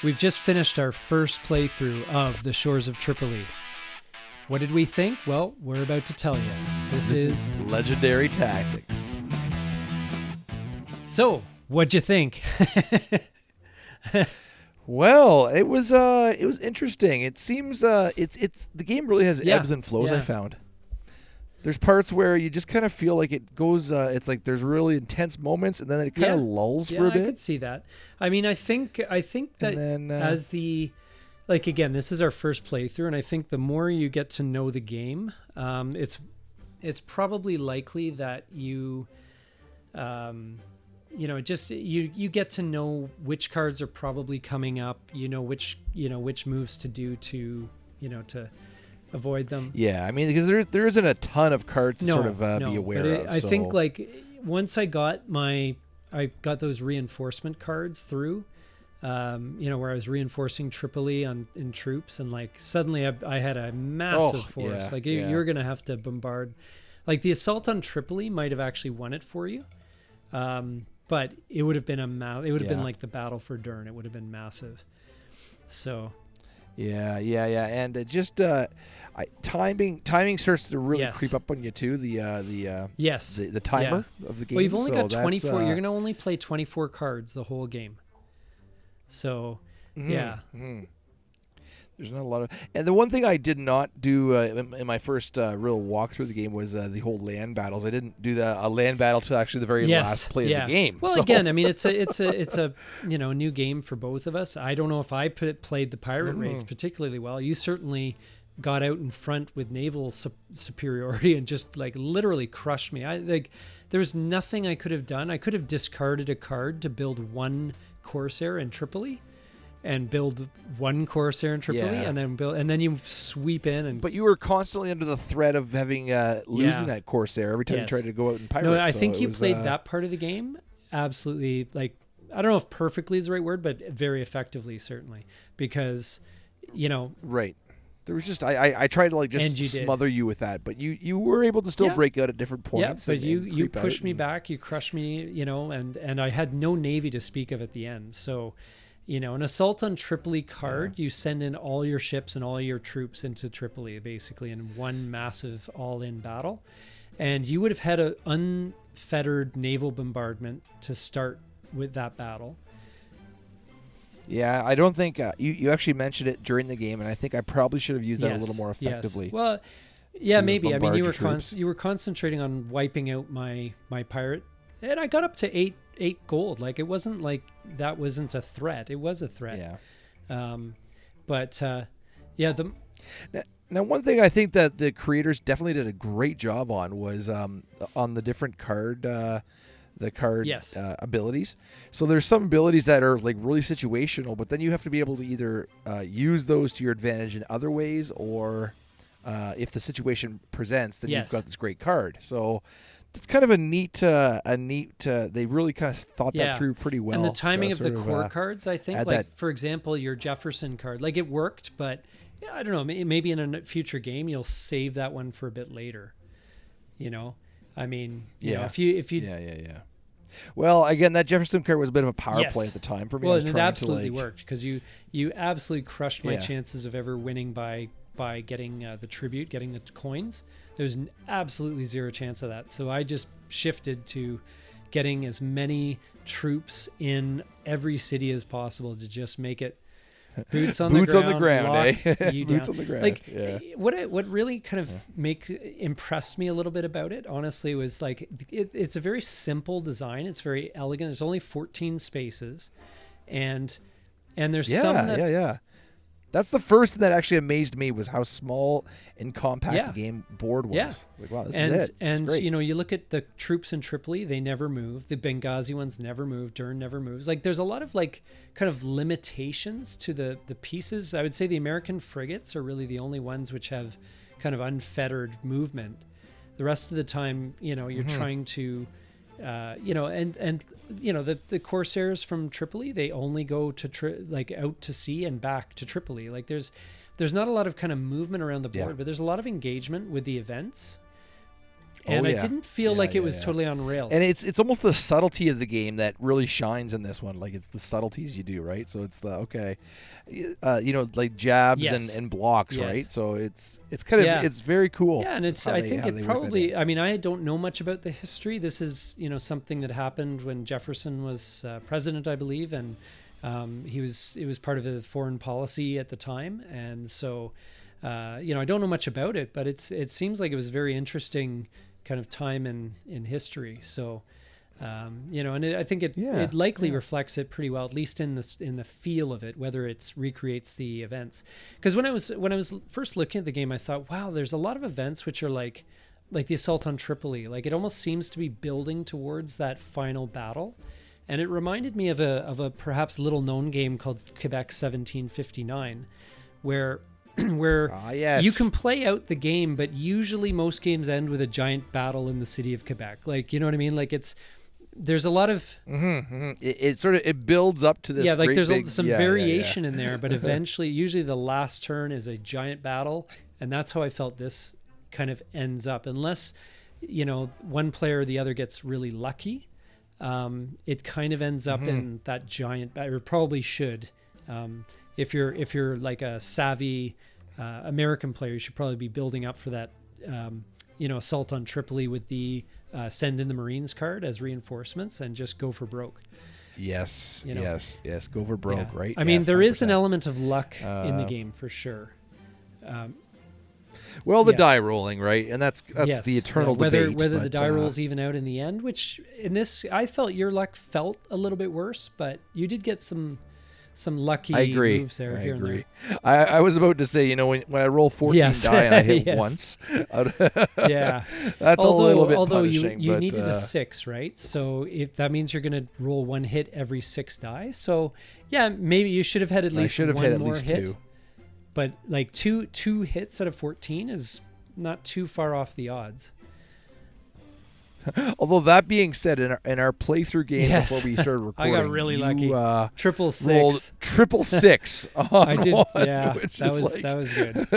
We've just finished our first playthrough of the Shores of Tripoli. What did we think? Well, we're about to tell you. This is Legendary Tactics. So, what'd you think? Well, it was interesting. It seems it's the game really has ebbs and flows. I found there's parts where you just kind of feel like it goes. It's like there's really intense moments, and then it kind of lulls for a bit. I could see that. I mean, I think that then, as the again, this is our first playthrough, and I think the more you get to know the game, it's probably likely that you you get to know which cards are probably coming up, which moves to do to avoid them. Yeah, I mean, because there isn't a ton of cards to sort of be aware of. I think once I got those reinforcement cards through, where I was reinforcing Tripoli in troops, and suddenly I had a massive force. You're going to have to bombard. The assault on Tripoli might have actually won it for you. But it would have been been like the battle for Dern. It would have been massive. So, yeah, and it just timing starts to really creep up on you too. The timer of the game. Well, you've only got 24. You're going to only play 24 cards the whole game. So, there's not a lot of, and the one thing I did not do in my first real walk through the game was the whole land battles. I didn't do a land battle till actually the very last play of the game. Well, again, I mean, it's a new game for both of us. I don't know if I played the pirate raids particularly well. You certainly got out in front with naval superiority and just literally crushed me. There was nothing I could have done. I could have discarded a card to build one Corsair in Tripoli. And build one Corsair in Tripoli, and then you sweep in. But you were constantly under the threat of having losing that Corsair every time you tried to go out and pirate. No, I think you played that part of the game absolutely. I don't know if perfectly is the right word, but very effectively, certainly, because right. There was just I tried to just smother you with that, but you were able to still break out at different points. Yeah, but you pushed me back, you crushed me, and I had no navy to speak of at the end, so. An assault on Tripoli card, you send in all your ships and all your troops into Tripoli, basically, in one massive all-in battle. And you would have had an unfettered naval bombardment to start with that battle. Yeah, I don't think... you actually mentioned it during the game, and I think I probably should have used that a little more effectively. Yes. Well, yeah, maybe. I mean, you were concentrating on wiping out my pirate, and I got up to 8 gold. It wasn't like that wasn't a threat. It was a threat. Yeah. Now, one thing I think that the creators definitely did a great job on was on the different card abilities. So there's some abilities that are really situational, but then you have to be able to either use those to your advantage in other ways, or if the situation presents, then you've got this great card. So it's kind of a neat. They really kind of thought that through pretty well. And the timing of the core cards, I think, for example, your Jefferson card, it worked, but I don't know. Maybe in a future game you'll save that one for a bit later. I mean, if you. Well, again, that Jefferson card was a bit of a power play at the time for me. Well, it absolutely worked because you absolutely crushed my chances of ever winning by getting the tribute, getting the coins. There's absolutely zero chance of that. So I just shifted to getting as many troops in every city as possible to just make it boots on the ground. Lock you down. Boots on the ground. What really kind of impressed me a little bit about it, honestly, was it's a very simple design. It's very elegant. There's only 14 spaces, and there's some that That's the first thing that actually amazed me, was how small and compact the game board was. Yeah. Wow, this is it. And you look at the troops in Tripoli, they never move. The Benghazi ones never move. Dern never moves. There's a lot of kind of limitations to the pieces. I would say the American frigates are really the only ones which have kind of unfettered movement. The rest of the time, you're trying to the Corsairs from Tripoli, they only go to out to sea and back to Tripoli. There's not a lot of kind of movement around the board, but there's a lot of engagement with the events. And I didn't feel like it was totally on rails. And it's almost the subtlety of the game that really shines in this one. Like, it's the subtleties you do, right? So it's like jabs and blocks, right? So it's kind of it's very cool. Yeah, and I think it probably. I mean, I don't know much about the history. This is something that happened when Jefferson was president, I believe, and it was part of the foreign policy at the time, and so I don't know much about it, but it seems like it was very interesting kind of time in history. So, and I think it likely reflects it pretty well, at least in the feel of it, whether it recreates the events. Because when I was first looking at the game, I thought, wow, there's a lot of events which are like the assault on Tripoli. Like, it almost seems to be building towards that final battle. And it reminded me of a perhaps little known game called Quebec 1759, where you can play out the game, but usually most games end with a giant battle in the city of Quebec. Like, you know what I mean? Like, there's a lot of it builds up to this. Yeah, like there's some variation in there, but eventually, usually the last turn is a giant battle, and that's how I felt this kind of ends up. Unless one player or the other gets really lucky, it kind of ends up in that giant battle. Or probably should. If you're like a savvy American player, you should probably be building up for that, assault on Tripoli with the send in the Marines card as reinforcements and just go for broke. Yes, yes, go for broke, right? I mean, there is an element of luck in the game for sure. The die rolling, right? And that's the eternal debate. Whether the die rolls even out in the end, which in this, I felt your luck felt a little bit worse, but you did get some lucky moves there. I here agree. And there. I was about to say, when I roll 14 die and I hit once, that's a little bit punishing. Although you needed a 6, right? So if that means you're going to roll 1 hit every 6 die. So maybe you should have had at least one more hit. 2. But like two hits out of 14 is not too far off the odds. Although that being said, in our playthrough game before we started recording, I got really lucky. 666. Rolled 666. I did. Yeah, that was good.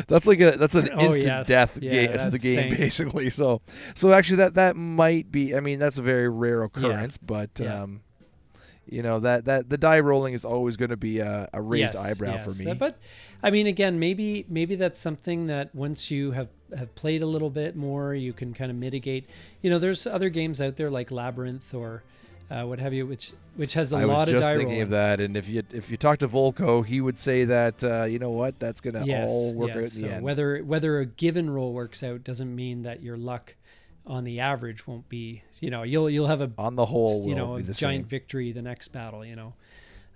that's an instant death game to the game, basically. So actually that might be. I mean, that's a very rare occurrence, but that the die rolling is always going to be a raised eyebrow for me. But I mean, again, maybe that's something that once you have played a little bit more, you can kind of mitigate. There's other games out there like Labyrinth or what have you, which has a lot of die rolling. I was just thinking of that, and if you talk to Volko, he would say that that's going to all work out in the end. Whether a given roll works out doesn't mean that your luck on the average won't be. You'll have on the whole a giant victory the next battle.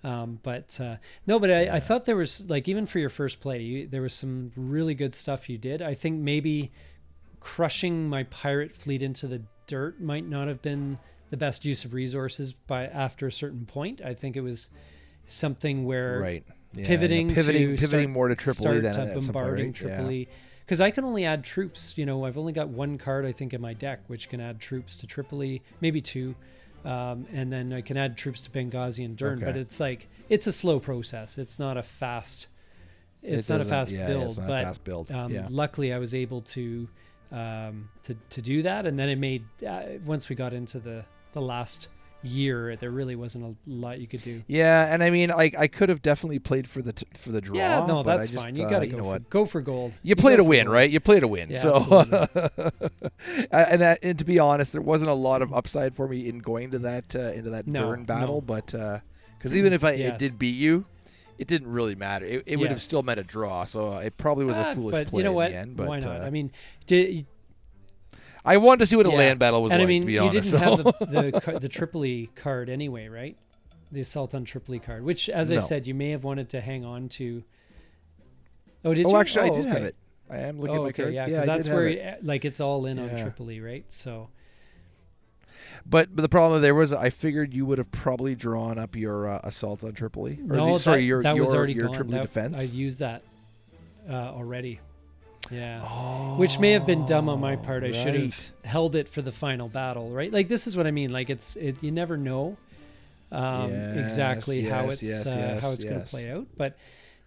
But I thought there was, like, even for your first play, there was some really good stuff you did. I think maybe crushing my pirate fleet into the dirt might not have been the best use of resources after a certain point. I think it was something where pivoting more to Tripoli than bombarding Tripoli. Because I can only add troops. I've only got 1 card, I think, in my deck, which can add troops to Tripoli, maybe 2. And then I can add troops to Benghazi and Dern, but it's a slow process. It's not a fast. It's not a fast build. Luckily, I was able to do that, and then it made once we got into the last year, there really wasn't a lot you could do. Yeah, and I mean, I could have definitely played for the draw. Yeah, no, that's fine. You got to go for gold. You play to win, right? You play to win. Yeah, so, and to be honest, there wasn't a lot of upside for me in going to that Dern battle, but because even if it did beat you, it didn't really matter. It would have still meant a draw. So it probably was a foolish play in the end. But why not? I mean, I wanted to see what a land battle was like, to be honest. You didn't have the Tripoli card anyway, right? The Assault on Tripoli card, which, as I said, you may have wanted to hang on to. Oh, did you? Actually, I did have it. I am looking at my cards. Yeah, because that's where it's all in on Tripoli, right? So. But the problem there was, I figured you would have probably drawn up your Assault on Tripoli. That was already your gone. Tripoli defense. I used that already. Yeah, which may have been dumb on my part. I should have held it for the final battle, right? Like, this is what I mean. Like, you never know exactly how it's going to play out. But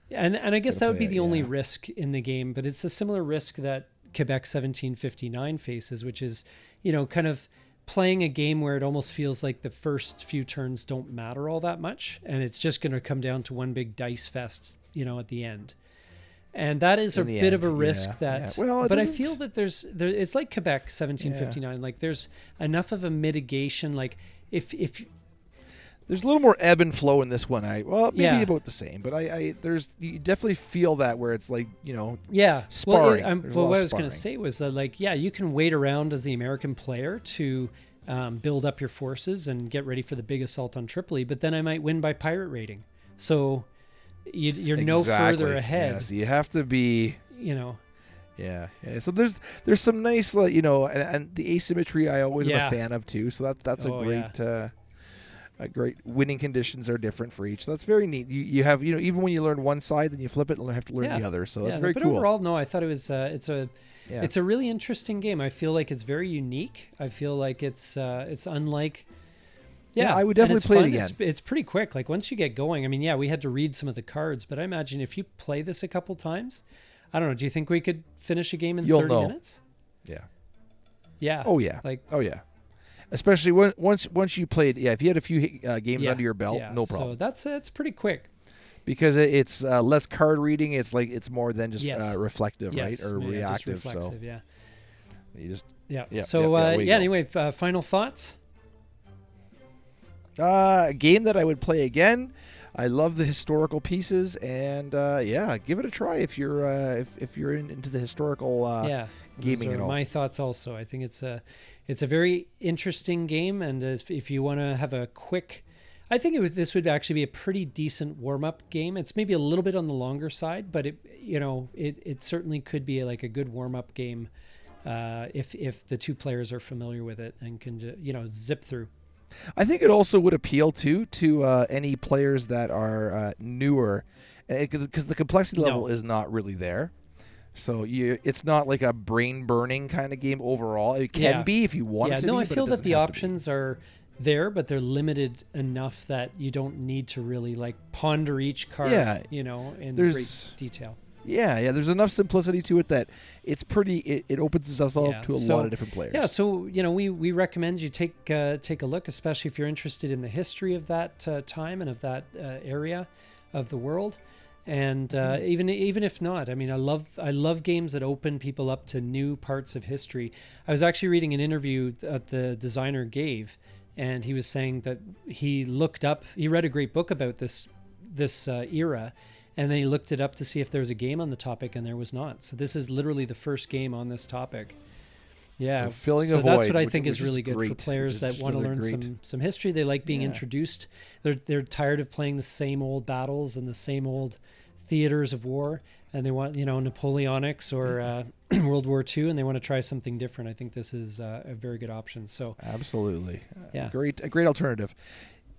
and I guess that would be the only risk in the game. But it's a similar risk that Quebec 1759 faces, which is, kind of playing a game where it almost feels like the first few turns don't matter all that much, and it's just going to come down to one big dice fest, at the end. And that is a bit of a risk but I feel that it's like Quebec 1759. Like there's enough of a mitigation. Like if there's a little more ebb and flow in this one. Maybe about the same, but you definitely feel that where it's like, sparring. Well, what I was going to say was that you can wait around as the American player to build up your forces and get ready for the big assault on Tripoli, but then I might win by pirate raiding. So you're no further ahead. Yeah, so you have to be, Yeah. So there's some nice, and the asymmetry I always am a fan of too. So that's a great. Great winning conditions are different for each. So that's very neat. You have, even when you learn one side, then you flip it and have to learn the other. So that's very cool. But overall, no, I thought it was it's a really interesting game. I feel like it's very unique. I feel like it's unlike. Yeah, I would definitely play it again. It's pretty quick. Like once you get going, I mean, we had to read some of the cards, but I imagine if you play this a couple times, I don't know. Do you think we could finish a game in 30 minutes? Yeah. Yeah. Oh yeah. Especially once you played, if you had a few games under your belt, no problem. So that's pretty quick. Because it's less card reading. It's like it's more than just reflective, right, or reactive. Just reflexive, You just Anyway, final thoughts. A game that I would play again. I love the historical pieces, and give it a try if you're into the historical gaming at all. My thoughts also. I think it's a very interesting game, and if you want to have a quick, I think this would actually be a pretty decent warm-up game. It's maybe a little bit on the longer side, but it certainly could be like a good warm-up game if the two players are familiar with it and can zip through. I think it also would appeal to any players that are newer, because the complexity level is not really there. So it's not like a brain-burning kind of game overall. It can be if you want it to be. I feel that the options are there, but they're limited enough that you don't need to really ponder each card, in great detail. Yeah, there's enough simplicity to it that it's pretty. It opens itself up to a lot of different players. Yeah, so we recommend you take a look, especially if you're interested in the history of that time and of that area of the world, and even if not, I mean, I love games that open people up to new parts of history. I was actually reading an interview that the designer gave, and he was saying that he read a great book about this era. And then he looked it up to see if there was a game on the topic, and there was not. So this is literally the first game on this topic. Yeah, so filling a void, that's what I think is really good for players that want to learn some history. They like being introduced. They're tired of playing the same old battles and the same old theaters of war, and they want Napoleonics or World War II, and they want to try something different. I think this is a very good option. So absolutely, a great alternative.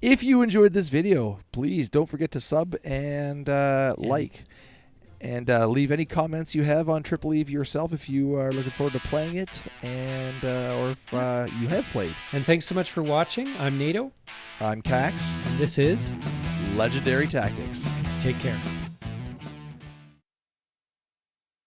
If you enjoyed this video, please don't forget to sub and like. And leave any comments you have on Tripoli yourself if you are looking forward to playing it, and or if you have played. And thanks so much for watching. I'm Nato. I'm Cax. And this is Legendary Tactics. Take care.